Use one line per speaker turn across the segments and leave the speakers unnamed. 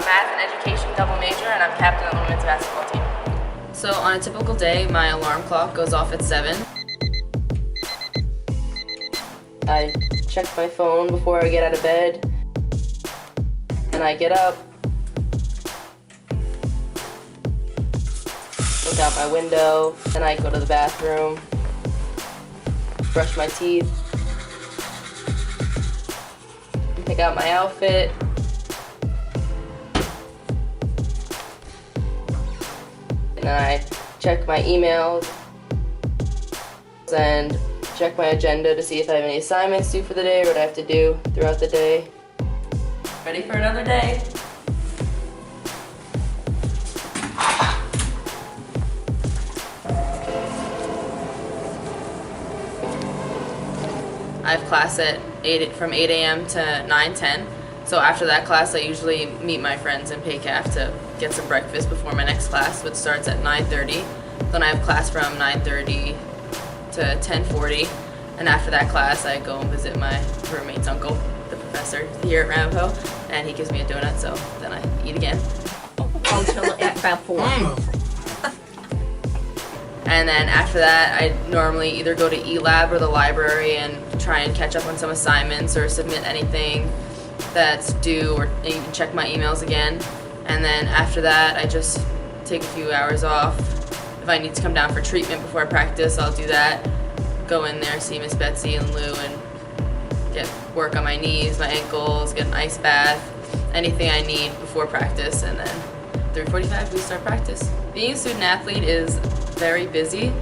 math and education double major, and I'm captain of the women's basketball team.
So on a typical day, my alarm clock goes off at 7.
I check my phone before I get out of bed, and I get up, look out my window, and I go to the bathroom, brush my teeth, pick out my outfit, and then I check my emails and check my agenda to see if I have any assignments due for the day or what I have to do throughout the day. Ready for another day.
I have class at from 8 a.m. to 9:10. So after that class, I usually meet my friends in PayCaf to get some breakfast before my next class, which starts at 9:30. Then I have class from 9:30 to 10:40, and after that class, I go and visit my roommate's uncle, the professor here at Ramapo, and he gives me a donut. So then I eat again.
Until at about 4.
And then after that, I normally either go to eLab or the library and try and catch up on some assignments or submit anything that's due, or even check my emails again. And then after that, I just take a few hours off. If I need to come down for treatment before I practice, I'll do that. Go in there, see Miss Betsy and Lou, and get work on my knees, my ankles, get an ice bath, anything I need before practice, and then 3:45 we start practice. Being a student athlete is very busy.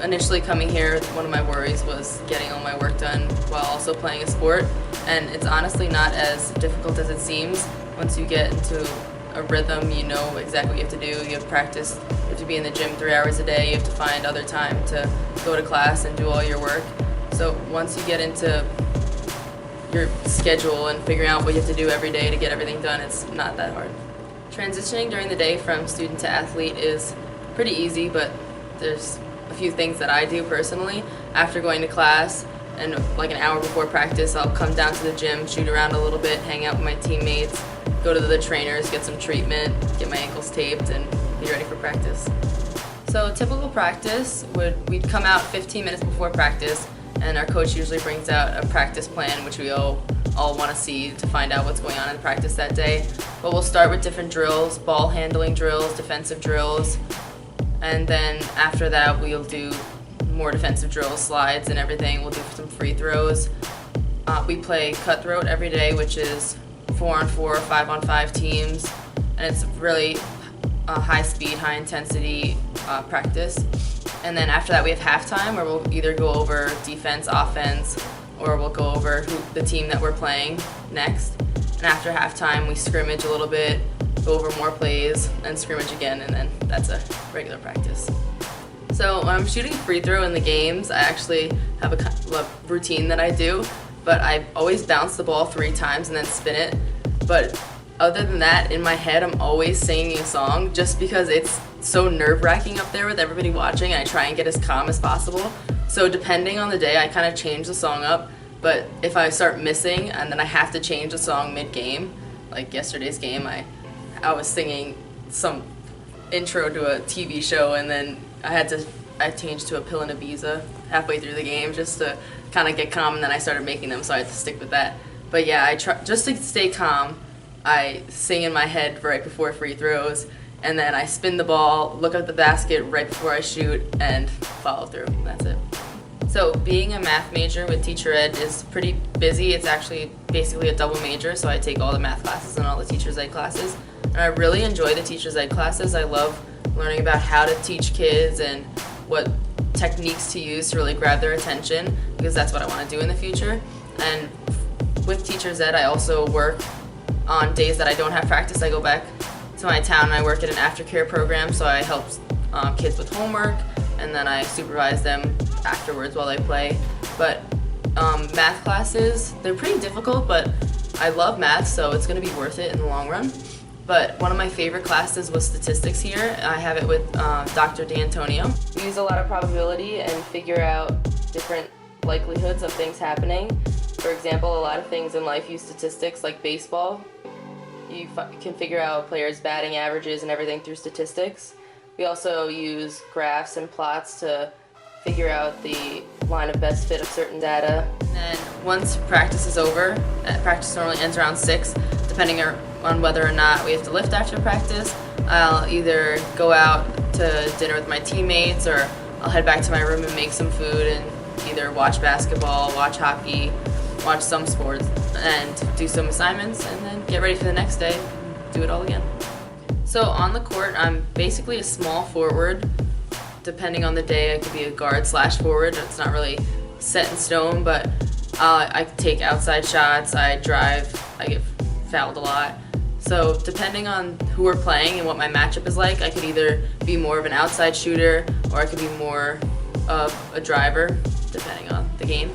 Initially coming here, one of my worries was getting all my work done while also playing a sport, and it's honestly not as difficult as it seems. Once you get into a rhythm, you know exactly what you have to do. You have practice, you have to be in the gym 3 hours a day, you have to find other time to go to class and do all your work. So once you get into your schedule and figuring out what you have to do every day to get everything done, it's not that hard. Transitioning during the day from student to athlete is pretty easy, but there's a few things that I do personally. After going to class and like an hour before practice, I'll come down to the gym, shoot around a little bit, hang out with my teammates, go to the trainers, get some treatment, get my ankles taped, and be ready for practice. So typical practice we'd come out 15 minutes before practice, and our coach usually brings out a practice plan, which we all want to see to find out what's going on in practice that day. But we'll start with different drills, ball handling drills, defensive drills, and then after that we'll do more defensive drills, slides and everything. We'll do some free throws. We play cutthroat every day, which is 4-on-4, 5-on-5 teams, and it's really high speed, high intensity practice. And then after that we have halftime, where we'll either go over defense, offense, or we'll go over the team that we're playing next. And after halftime we scrimmage a little bit, go over more plays, and scrimmage again, and then that's a regular practice. So when I'm shooting free throw in the games, I actually have a routine that I do, but I always bounce the ball 3 times and then spin it. But other than that, in my head, I'm always singing a song, just because it's so nerve-wracking up there with everybody watching, and I try and get as calm as possible. So depending on the day, I kind of change the song up, but if I start missing and then I have to change the song mid-game, like yesterday's game, I was singing some intro to a TV show, and then I changed to a Pill and Ibiza halfway through the game just to kind of get calm, and then I started making them, so I had to stick with that. But yeah, I try just to stay calm. I sing in my head right before free throws, and then I spin the ball, look at the basket right before I shoot, and follow through. That's it. So being a math major with teacher ed is pretty busy. It's actually basically a double major, so I take all the math classes and all the teacher's ed classes. And I really enjoy the teacher's ed classes. I love learning about how to teach kids and what techniques to use to really grab their attention, because that's what I want to do in the future. And with teacher's ed, I also work on days that I don't have practice. I go back to my town and I work at an aftercare program, so I help kids with homework, and then I supervise them afterwards while they play. But math classes, they're pretty difficult, but I love math, so it's going to be worth it in the long run. But one of my favorite classes was statistics here. I have it with Dr. D'Antonio. We use a lot of probability and figure out different likelihoods of things happening. For example, a lot of things in life use statistics, like baseball.
you can figure out players' batting averages and everything through statistics. We also use graphs and plots to figure out the line of best fit of certain data.
And then once practice is over, practice normally ends around 6, depending on whether or not we have to lift after practice. I'll either go out to dinner with my teammates, or I'll head back to my room and make some food and either watch basketball, watch hockey, watch some sports, and do some assignments, and then get ready for the next day and do it all again. So on the court, I'm basically a small forward. Depending on the day, I could be a guard/forward. It's not really set in stone, but I take outside shots, I drive, I get fouled a lot. So depending on who we're playing and what my matchup is like, I could either be more of an outside shooter or I could be more of a driver, depending on the game.